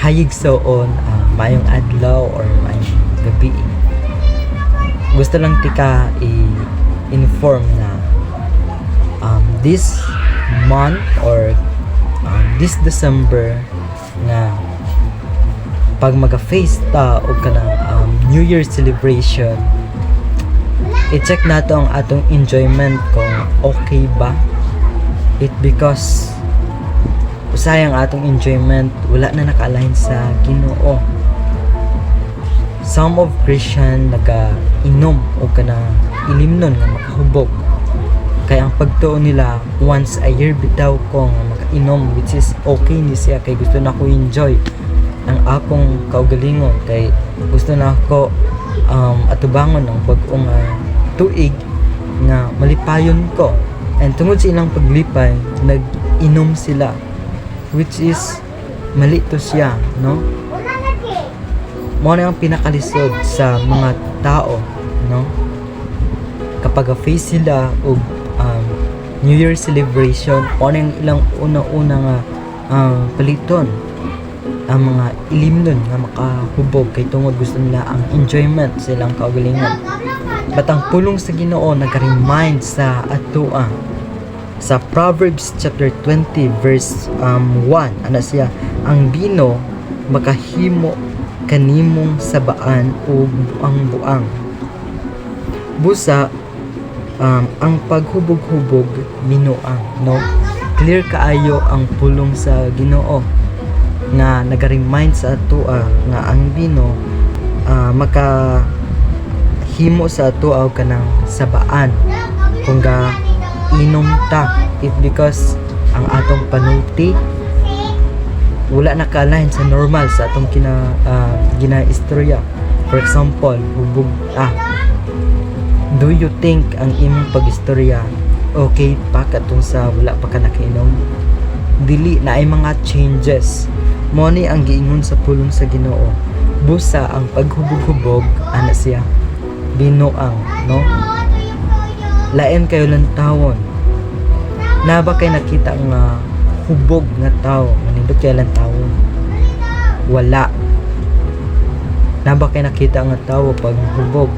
hayig soon mayong adlaw or mayong gabi. Gusto lang tika i-inform na this month or this December nga pag maga-face ta o kanang New Year celebration, i-check nato ang atong enjoyment kung okay ba. It because usayang atong enjoyment wala na naka-align sa Ginoo. Some of Christian naga-inom o kanang ilimnon nga makahubog. Kaya ang pagtuon nila once a year bitaw ko nga makainom, which is okay ni siya kay gusto na ko enjoy ang akong kaugalingon, kay gusto na ako atubangon ng bagong tuig nga malipayon ko. And tungod sa ilang paglipay nag-inom sila, which is mali to siya, no? Mo na ang pinakalisod sa mga tao, no? Kapag face sila og New Year celebration, o na yung ilang una-una nga paliton ang mga ilimnon nga makahubog kay tungod gusto nila ang enjoyment sa ilang kaugalingon. But ang pulong sa Ginoo nag-remind sa atoa sa Proverbs chapter 20 verse 1, ana siya, ang bino makahimo kanimong sabaan o buang-buang. Busa ang paghubog-hubog binuang, no? Clear kaayo ang pulong sa Ginoo nga nag-remind sa ato nga ang bino makahimo sa ato kanang sabaan kung ga inom ta. It because ang atong panulti wala naka-align sa normal sa atong ginaistorya. For example, hubog do you think ang imong pag-istorya okay pa katong sa wala pa ka nakainom? Dili na ay mga changes. Mo ni ang giingon sa pulong sa Ginoo. Busa ang paghubog-hubog ana siya binuang, no? Lain kayo lang tawon. Na ba kay nakita nga hubog nga tao, manindot kayo lang tawon? Wala. Na ba kay nakita nga tao pag hubog?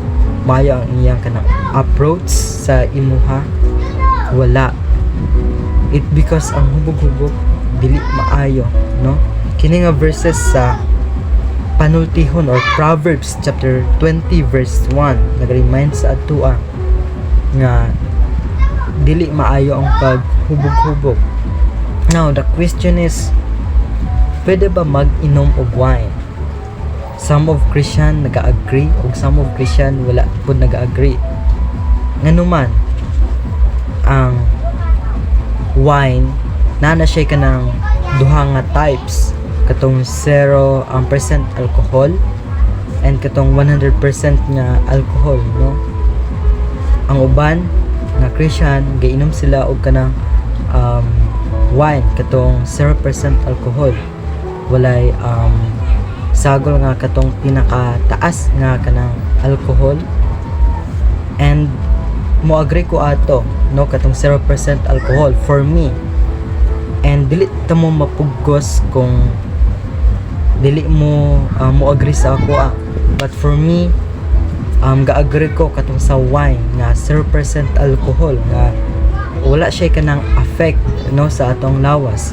Maya ang iyang kanang approach sa imuha? Wala. It because ang hubog-hubog dili maayo, no? Kini nga verses sa panultihon or Proverbs chapter 20 verse 1 nag-remind sa atua nga dili maayo ang paghubog-hubog. Now the question is, pwede ba mag-inom og wine? Some of Christian nag-agree ug some of Christian wala pud nag-agree. Nganuman ang wine na siya kanang duha nga types, katong 0% alcohol and katong 100% nga alcohol, no? Ang uban nga Christian gainom sila og kanang wine katong 0% alcohol, walay sagol nga katong pinakataas nga kanang alcohol. And mo agree ko ato, no, katong 0% alcohol for me. And dili ta mo mapugos kung dili mo mo agree sa ako but for me ga-agree ko katong sa wine nga 0% alcohol nga wala siya kanang affect, no, sa atong lawas.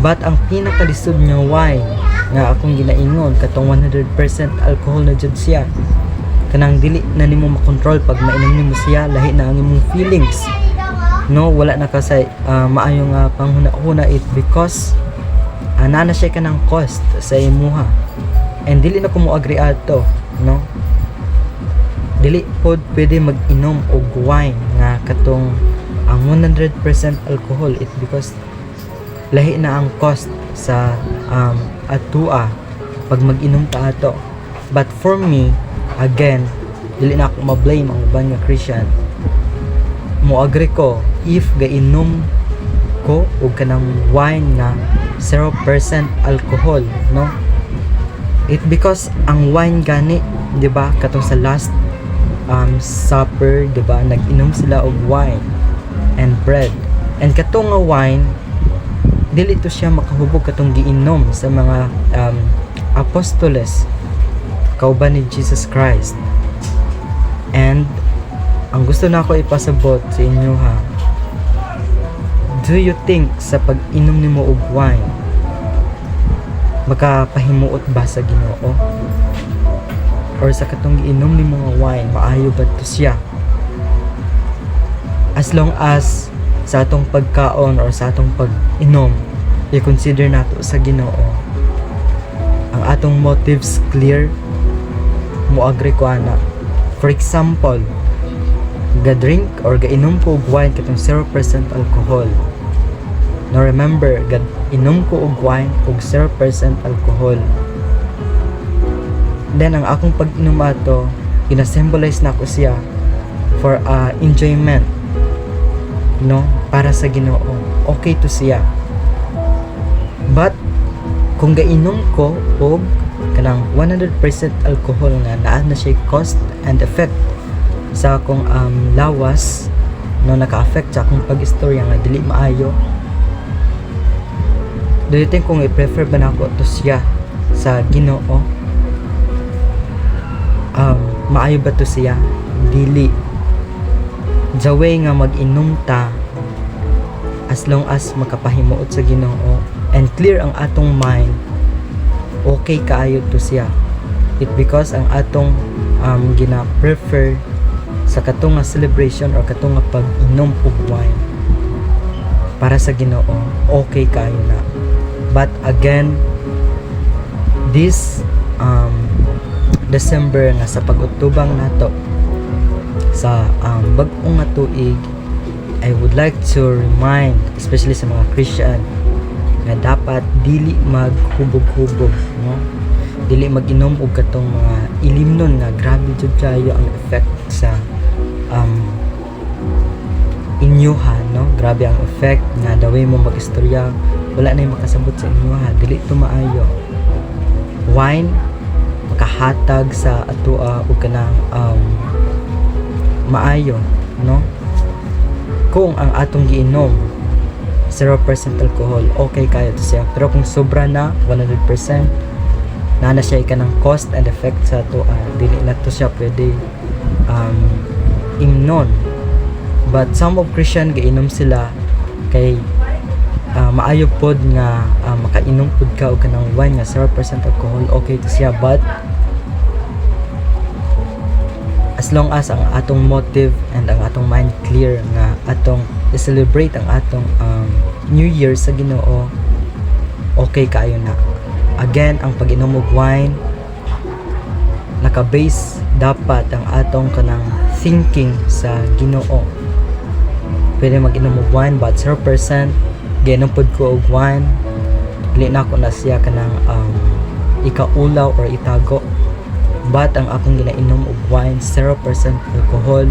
But ang pinakalisod nga wine nga akong ginaingon katong 100% alcohol na jud siya, kanang dili na nimo makontrol pag mainom nimo siya, lahi na ang imong feelings, no? Wala na ka sa maayo nga panghuna-huna. It because ana na siya kanang cost sa imuha. And dili na ko mo agree ato, no? Dili pod pwede mag-inom og wine nga katong ang 100% alcohol. It because lahi na ang cost sa atua pag mag-inom ta ato. But for me, again, dili na ako ma-blame ang uban nga Christian. Mo agree ko if gainom ko og kanang wine nga 0% alcohol, no? It because ang wine gani, di ba, katong sa last supper, di ba, nag-inom sila og wine and bread. And katong nga wine dili to siya makahubog katong giinom sa mga apostoles kauban ni Jesus Christ. And ang gusto na ako ipasabot sa inyo ha, do you think sa pag-inom nimo og wine makapahimuot ba sa Ginoo? Or sa katong giinom nimo nga wine maayo ba to siya? As long as sa atong pagkaon or sa atong pag-inom i-consider nato sa Ginoo, ang atong motives clear, moagri ko ana. For example, ga-drink or ga-inom ko og wine katong 0% alcohol. Now remember, inom ko og wine og 0% alcohol. Then ang akong pag-inom ato, gina-symbolize na ko siya for enjoyment, no, para sa Ginoo. Okay to siya. But kung gainom ko og kanang 100% alcohol nga naa na siya cost and effect sa akong lawas, no, naka-affect sa akong pag-istorya nga dili maayo, do you think kung i-prefer ba nako to siya sa Ginoo? Maayo ba to siya? Dili. The way nga mag-inom ta, as long as makapahimuot sa Ginoo and clear ang atong mind, okay kaayo to siya. It because ang atong gina-prefer sa katong nga celebration or katong nga pag-inom og wine para sa Ginoo, okay kaayo na. But again, this December nga sa pag-utubang nato sa bag-ong nga tuig, I would like to remind, especially sa mga Christian, nga dapat dili maghubog-hubog, no? Dili mag-inom og katong mga ilimnon nga grabe jud kayo ang effect sa inyo ha, no? Grabe ang effect nga the way mo mag-istorya, wala na yung makasabot sa inyo ha. Dili to maayo. Wine makahatag sa atoa og kanang maayo, no? Kung ang atong giinom 0% alcohol, okay kayo to siya. Pero kung sobra na 100%, na siya kanang cost and effect sa atoa, dili na to siya pwede imnon. But some of Christian gainom sila kay maayo pod nga makainom pod ka og kanang wine nga 0% alcohol, okay to siya. But as long as ang atong motive and ang atong mind clear nga atong i-celebrate ang atong New Year sa Ginoo, okay kaayo na. Again, ang pag-inom og wine, naka-base dapat ang atong kanang thinking sa Ginoo. Pwede mag-inom og wine but 0%, giinom pod ko og wine, dili na ko na siya kanang ikaulaw or itago. But ang akong ginainom og wine 0% alcohol,